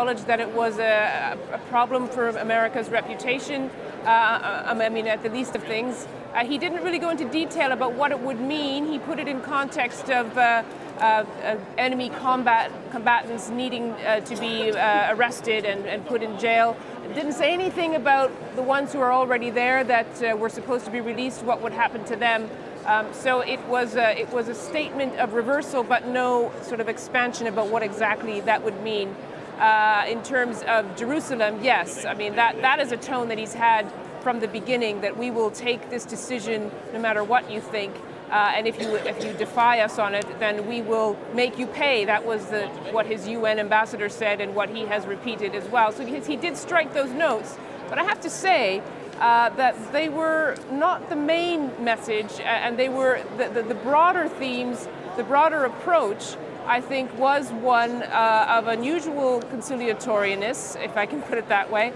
acknowledged that it was a problem for America's reputation, I mean, at the least of things. He didn't really go into detail about what it would mean. He put it in context of enemy combatants needing to be arrested and put in jail. Didn't say anything about the ones who are already there that were supposed to be released, what would happen to them. So it was a statement of reversal, but no sort of expansion about what exactly that would mean. In terms of Jerusalem, yes, I mean, that is a tone that he's had from the beginning, that we will take this decision no matter what you think. And if you defy us on it, then we will make you pay. That was what his UN ambassador said and what he has repeated as well. So he did strike those notes. But I have to say that they were not the main message, and they were the broader themes, the broader approach, I think, was one of unusual conciliatoriness, if I can put it that way.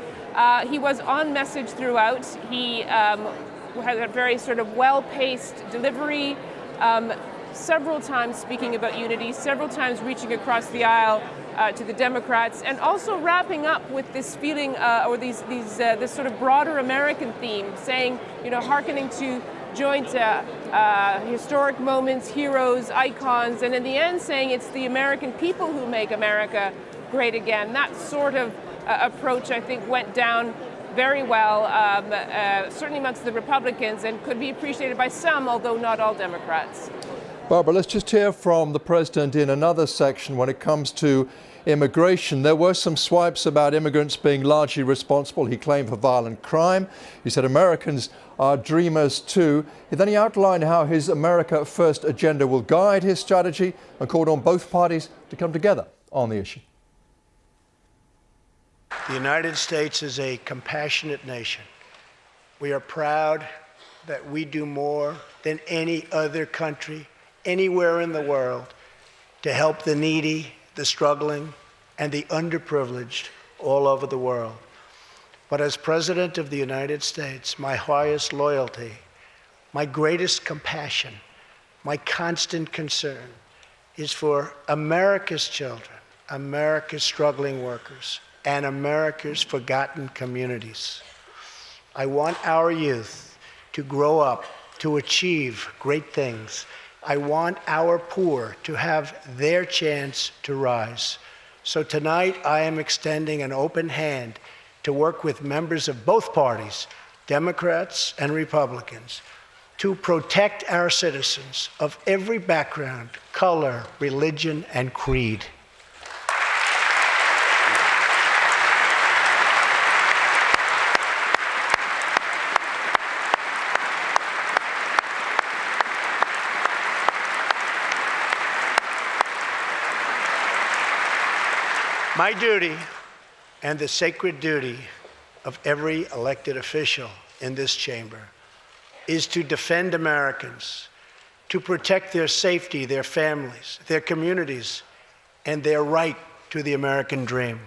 He was on message throughout. He had a very sort of well-paced delivery, several times speaking about unity, several times reaching across the aisle to the Democrats, and also wrapping up with this feeling or this sort of broader American theme, saying, you know, hearkening to joint historic moments, heroes, icons, and in the end saying it's the American people who make America great again. That sort of approach, I think, went down very well, certainly amongst the Republicans, and could be appreciated by some, although not all Democrats. Barbara, let's just hear from the president in another section when it comes to immigration. There were some swipes about immigrants being largely responsible, he claimed, for violent crime. He said Americans are dreamers too. Then he outlined how his America First agenda will guide his strategy and called on both parties to come together on the issue. The United States is a compassionate nation. We are proud that we do more than any other country anywhere in the world to help the needy, the struggling, and the underprivileged all over the world. But as President of the United States, my highest loyalty, my greatest compassion, my constant concern is for America's children, America's struggling workers, and America's forgotten communities. I want our youth to grow up, to achieve great things. I want our poor to have their chance to rise. So tonight I am extending an open hand to work with members of both parties, Democrats and Republicans, to protect our citizens of every background, color, religion, and creed. My duty, and the sacred duty of every elected official in this chamber, is to defend Americans, to protect their safety, their families, their communities, and their right to the American dream.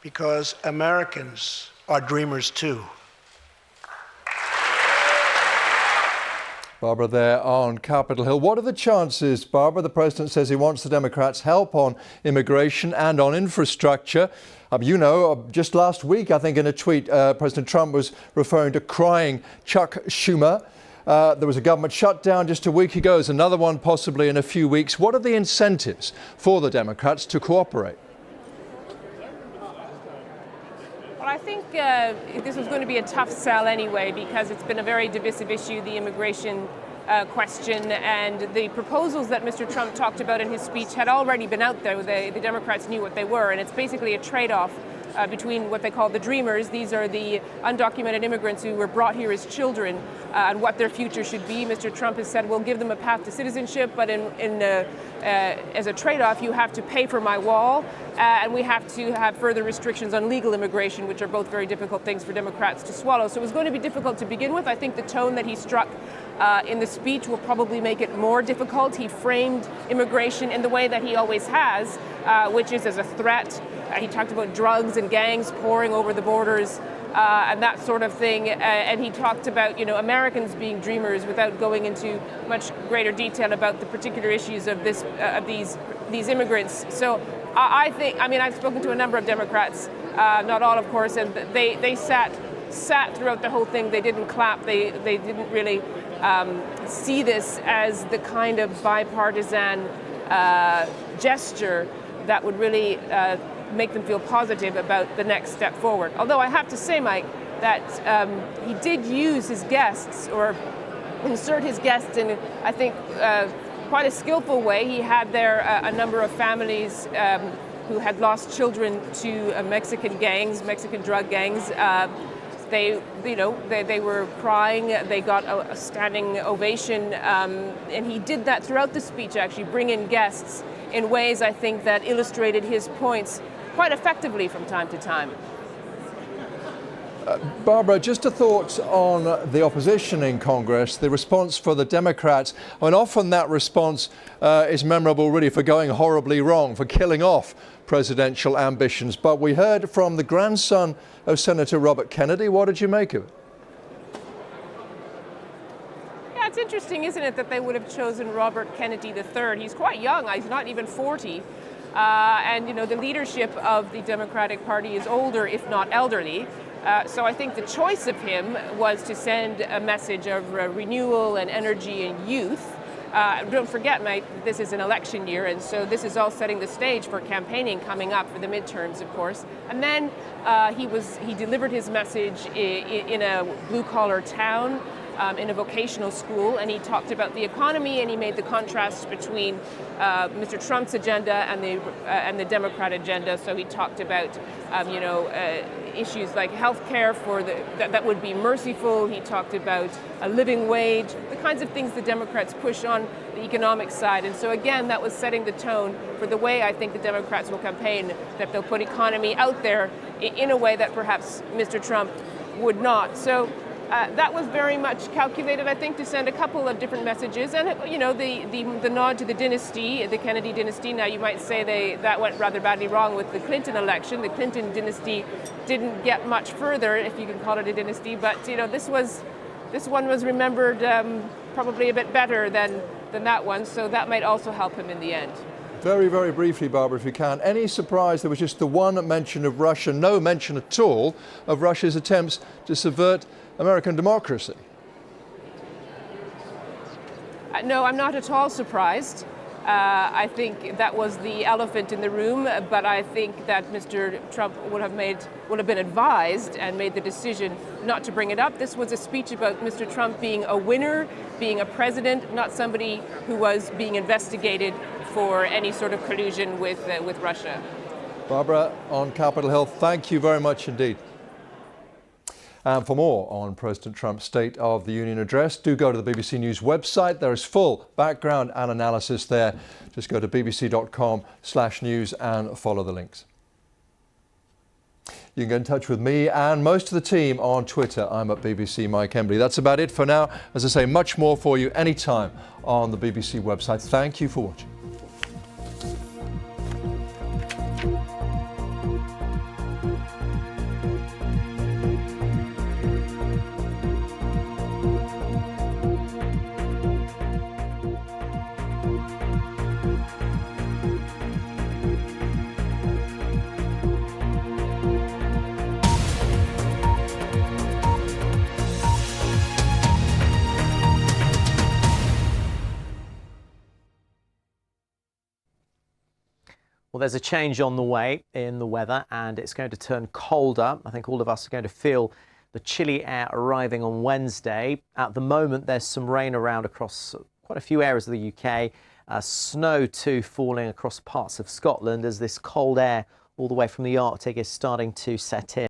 Because Americans are dreamers too. Barbara there on Capitol Hill. What are the chances, Barbara? The president says he wants the Democrats' help on immigration and on infrastructure. You know, just last week, I think in a tweet, President Trump was referring to crying Chuck Schumer. There was a government shutdown just a week ago. There's another one possibly in a few weeks. What are the incentives for the Democrats to cooperate? Well, I think this was going to be a tough sell anyway, because it's been a very divisive issue, the immigration question, and the proposals that Mr. Trump talked about in his speech had already been out there. The Democrats knew what they were, and it's basically a trade-off between what they call the dreamers. These are the undocumented immigrants who were brought here as children, and what their future should be. Mr. Trump has said, we'll give them a path to citizenship, but as a trade-off, you have to pay for my wall, and we have to have further restrictions on legal immigration, which are both very difficult things for Democrats to swallow. So it was going to be difficult to begin with. I think the tone that he struck in the speech will probably make it more difficult. He framed immigration in the way that he always has, which is as a threat. He talked about drugs and gangs pouring over the borders. and that sort of thing. And he talked about, Americans being dreamers without going into much greater detail about the particular issues of these immigrants. So I think, I mean, I've spoken to a number of Democrats, not all, of course, and they sat throughout the whole thing. They didn't clap. They didn't really see this as the kind of bipartisan gesture that would really make them feel positive about the next step forward. Although I have to say, Mike, that he did use his guests, or insert his guests in, I think, quite a skillful way. He had there a number of families who had lost children to Mexican gangs, Mexican drug gangs. They were crying. They got a standing ovation, and he did that throughout the speech. Actually, bring in guests in ways I think that illustrated his points quite effectively from time to time. Barbara, just a thought on the opposition in Congress, the response for the Democrats. I mean, often that response is memorable really for going horribly wrong, for killing off presidential ambitions. But we heard from the grandson of Senator Robert Kennedy. What did you make of it? Yeah, it's interesting, isn't it, that they would have chosen Robert Kennedy III. He's quite young. He's not even 40. And, you know, the leadership of the Democratic Party is older, if not elderly. So I think the choice of him was to send a message of renewal and energy and youth. Don't forget, Mike, this is an election year, and so this is all setting the stage for campaigning coming up for the midterms, of course. And then he delivered his message in a blue-collar town, in a vocational school, and he talked about the economy, and he made the contrast between Mr. Trump's agenda and the Democrat agenda. So he talked about issues like health care that would be merciful. He talked about a living wage, the kinds of things the Democrats push on the economic side. And so again, that was setting the tone for the way I think the Democrats will campaign, that they'll put economy out there in a way that perhaps Mr. Trump would not. So that was very much calculated, I think, to send a couple of different messages. And, you know, the nod to the dynasty, the Kennedy dynasty. Now, you might say that went rather badly wrong with the Clinton election. The Clinton dynasty didn't get much further, if you can call it a dynasty. But, you know, this one was remembered probably a bit better than that one. So that might also help him in the end. Very, very briefly, Barbara, if you can. Any surprise there was just the one mention of Russia, no mention at all of Russia's attempts to subvert American democracy? No, I'm not at all surprised. I think that was the elephant in the room, but I think that Mr. Trump would have been advised and made the decision not to bring it up. This was a speech about Mr. Trump being a winner, being a president, not somebody who was being investigated for any sort of collusion with Russia. Barbara, on Capitol Hill, thank you very much indeed. And for more on President Trump's State of the Union address, do go to the BBC News website. There is full background and analysis there. Just go to bbc.com/news and follow the links. You can get in touch with me and most of the team on Twitter. I'm at BBC Mike Embley. That's about it for now. As I say, much more for you anytime on the BBC website. Thank you for watching. Well, there's a change on the way in the weather, and it's going to turn colder. I think all of us are going to feel the chilly air arriving on Wednesday. At the moment, there's some rain around across quite a few areas of the UK. Snow too falling across parts of Scotland as this cold air all the way from the Arctic is starting to set in.